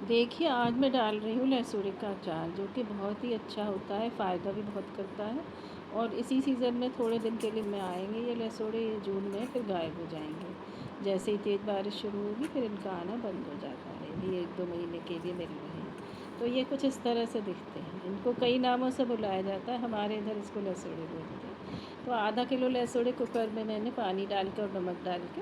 देखिए, आज मैं डाल रही हूँ लहसुन का अचार, जो कि बहुत ही अच्छा होता है, फ़ायदा भी बहुत करता है। और इसी सीज़न में थोड़े दिन के लिए में आएँगे ये लहसुन, ये जून में फिर गायब हो जाएँगे। जैसे ही तेज़ बारिश शुरू होगी फिर इनका आना बंद हो जाता है। ये 1-2 महीने के लिए मिल रहे हैं। तो ये कुछ इस तरह से दिखते हैं। इनको कई नामों से बुलाया जाता है, हमारे इधर इसको लहसुन बोलते हैं। तो आधा किलो लहसुन कुकर में मैंने पानी डाल के और नमक डाल के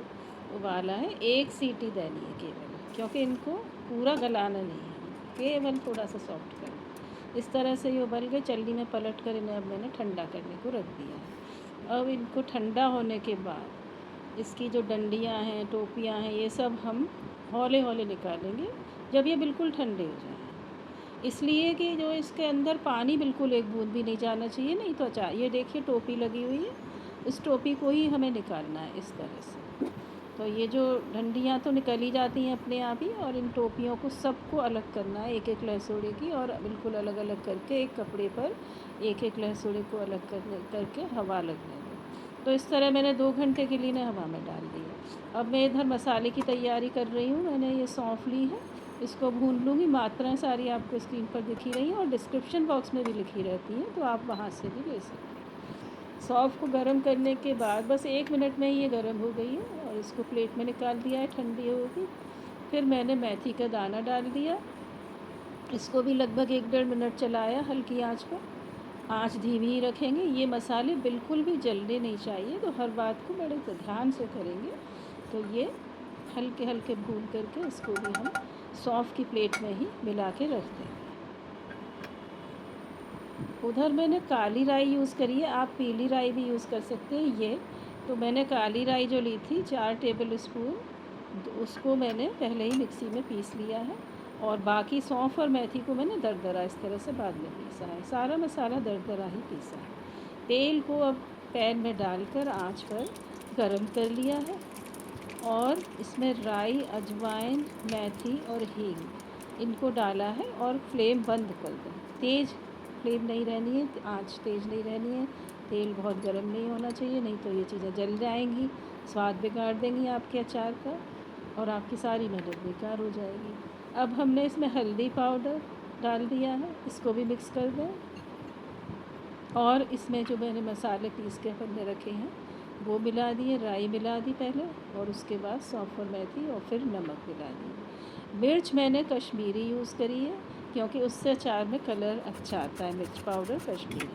उबाला है। 1 सीटी देनी है केवल, क्योंकि इनको पूरा गलाना नहीं है, केवल थोड़ा सा सॉफ्ट करना। इस तरह से ये उबल गए। चलनी में पलट कर इन्हें अब मैंने ठंडा करने को रख दिया है। अब इनको ठंडा होने के बाद इसकी जो डंडियाँ हैं, टोपियाँ हैं, ये सब हम हौले-हौले निकालेंगे जब ये बिल्कुल ठंडे हो जाएँ। इसलिए कि जो इसके अंदर पानी बिल्कुल एक बूँद भी नहीं जाना चाहिए, नहीं तो अचार, ये देखिए टोपी लगी हुई है, इस टोपी को ही हमें निकालना है इस तरह से। तो ये जो डंडियाँ तो निकल ही जाती हैं अपने आप ही, और इन टोपियों को सबको अलग करना है, एक-एक लहसुड़े की, और बिल्कुल अलग-अलग करके एक कपड़े पर एक-एक लहसुड़े को अलग करके हवा लगने दो। तो इस तरह मैंने 2 घंटे के लिए इन्हें हवा में डाल दिया। अब मैं इधर मसाले की तैयारी कर रही हूँ। मैंने ये सौंफ ली है, इसको भून लूँगी। मात्राएँ सारी आपको स्क्रीन पर दिख ही रही हैं और डिस्क्रिप्शन बॉक्स में भी लिखी रहती हैं, तो आप वहाँ से भी ले सकते हैं। सौंफ को गरम करने के बाद बस 1 मिनट में ही ये गरम हो गई है, और इसको प्लेट में निकाल दिया है, ठंडी होगी। फिर मैंने मेथी का दाना डाल दिया, इसको भी लगभग 1 डेढ़ मिनट चलाया हल्की आंच पर। आंच धीमी ही रखेंगे। ये मसाले बिल्कुल भी जलने नहीं चाहिए, तो हर बात को बड़े ध्यान से करेंगे। तो ये हल्के हल्के भून करके इसको भी हम सौंफ की प्लेट में ही मिला के रख देंगे। उधर मैंने काली राई यूज़ करी है, आप पीली राई भी यूज़ कर सकते हैं। ये तो मैंने काली राई जो ली थी 4 टेबल स्पून, उसको मैंने पहले ही मिक्सी में पीस लिया है। और बाकी सौंफ और मेथी को मैंने दरदरा इस तरह से बाद में पीसा है। सारा मसाला दरदरा ही पीसा है। तेल को अब पैन में डालकर आंच पर गरम कर लिया है, और इसमें राई, अजवाइन, मेथी और हींग इनको डाला है, और फ्लेम बंद कर दें। तेज़ फ्लेम नहीं रहनी है, आंच तेज़ नहीं रहनी है। तेल बहुत गर्म नहीं होना चाहिए, नहीं तो ये चीज़ें जल जाएंगी, स्वाद बिगाड़ देंगी आपके अचार का, और आपकी सारी मेहनत बेकार हो जाएगी। अब हमने इसमें हल्दी पाउडर डाल दिया है, इसको भी मिक्स कर दें। और इसमें जो मैंने मसाले पीस के हमने रखे हैं वो मिला दिए, राई मिला दी पहले, और उसके बाद सौंफ और मेथी, और फिर नमक मिला दी। मिर्च मैंने कश्मीरी यूज़ करी है, क्योंकि उससे अचार में कलर अच्छा आता है। मिर्च पाउडर कश्मीरी।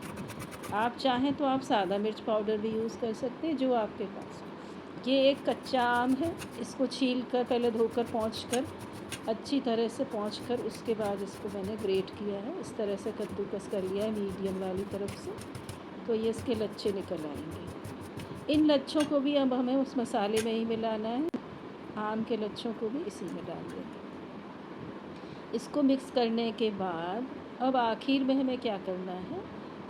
आप चाहें तो आप सादा मिर्च पाउडर भी यूज़ कर सकते हैं, जो आपके पास हो। ये एक कच्चा आम है, इसको छील कर पहले धोकर पोंछ कर अच्छी तरह से पोंछ कर उसके बाद इसको मैंने ग्रेट किया है। इस तरह से कद्दूकस कर लिया है मीडियम वाली तरफ से, तो ये इसके लच्छे निकल आएंगे। इन लच्छों को भी अब हमें उस मसाले में ही मिलाना है। आम के लच्छों को भी इसी में डाल देंगे। इसको मिक्स करने के बाद अब आखिर में हमें क्या करना है,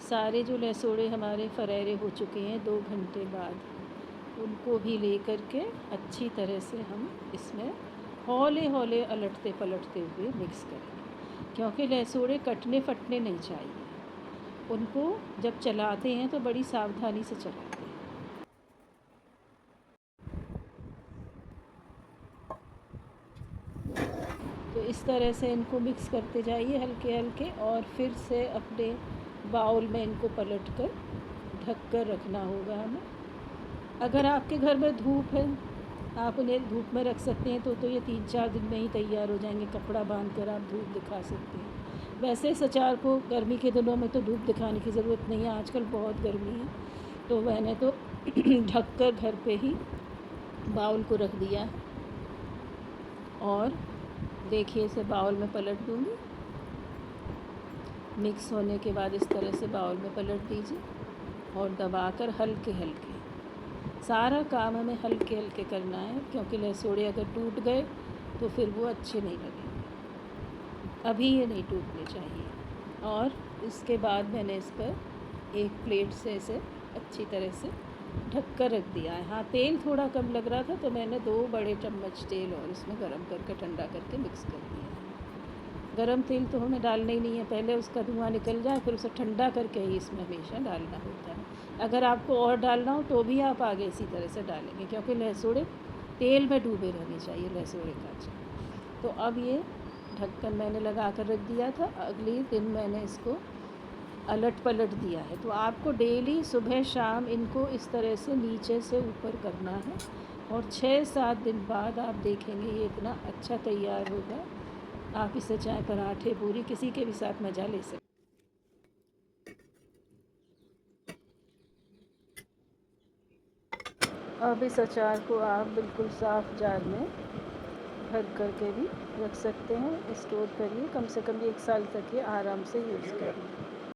सारे जो लहसुड़े हमारे फरेरे हो चुके हैं 2 घंटे बाद, उनको भी ले कर के अच्छी तरह से हम इसमें हौले हौले अलटते पलटते हुए मिक्स करेंगे, क्योंकि लहसुड़े कटने फटने नहीं चाहिए। उनको जब चलाते हैं तो बड़ी सावधानी से चलाते हैं। तो इस तरह से इनको मिक्स करते जाइए हल्के हल्के, और फिर से अपने बाउल में इनको पलट कर ढक कर रखना होगा हमें। अगर आपके घर में धूप है, आप उन्हें धूप में रख सकते हैं, तो ये 3-4 दिन में ही तैयार हो जाएंगे। कपड़ा बांध कर आप धूप दिखा सकते हैं। वैसे इस अचार को गर्मी के दिनों में तो धूप दिखाने की ज़रूरत नहीं है, आजकल बहुत गर्मी है। तो मैंने तो ढक कर घर पे ही बाउल को रख दिया है। और देखिए इसे बाउल में पलट दूँगी। मिक्स होने के बाद इस तरह से बाउल में पलट दीजिए, और दबाकर हल्के हल्के, सारा काम हमें हल्के हल्के करना है, क्योंकि लहसुड़े अगर टूट गए तो फिर वो अच्छे नहीं लगेंगे। अभी ये नहीं टूटने चाहिए। और इसके बाद मैंने इस पर एक प्लेट से इसे अच्छी तरह से ढक कर रख दिया है। हाँ, तेल थोड़ा कम लग रहा था, तो मैंने 2 बड़े चम्मच तेल और इसमें गरम करके ठंडा करके मिक्स कर दिया है। गरम तेल तो हमें डालना ही नहीं है, पहले उसका धुआं निकल जाए, फिर उसे ठंडा करके ही इसमें हमेशा डालना होता है। अगर आपको और डालना हो तो भी आप आगे इसी तरह से डालेंगे, क्योंकि लहसुड़े तेल में डूबे रहने चाहिए, लहसुड़े का अचार। तो अब ये ढक्कन मैंने लगा कर रख दिया था, अगले दिन मैंने इसको अलट पलट दिया है। तो आपको डेली सुबह शाम इनको इस तरह से नीचे से ऊपर करना है और 6-7 दिन बाद आप देखेंगे ये इतना अच्छा तैयार होगा। आप इसे चाहे पराठे, पूरी, किसी के भी साथ मज़ा ले सकते। अब इस अचार को आप बिल्कुल साफ़ जार में भर करके भी रख सकते हैं, स्टोर करिए, कम से कम 1 साल तक ये आराम से यूज़ करिए।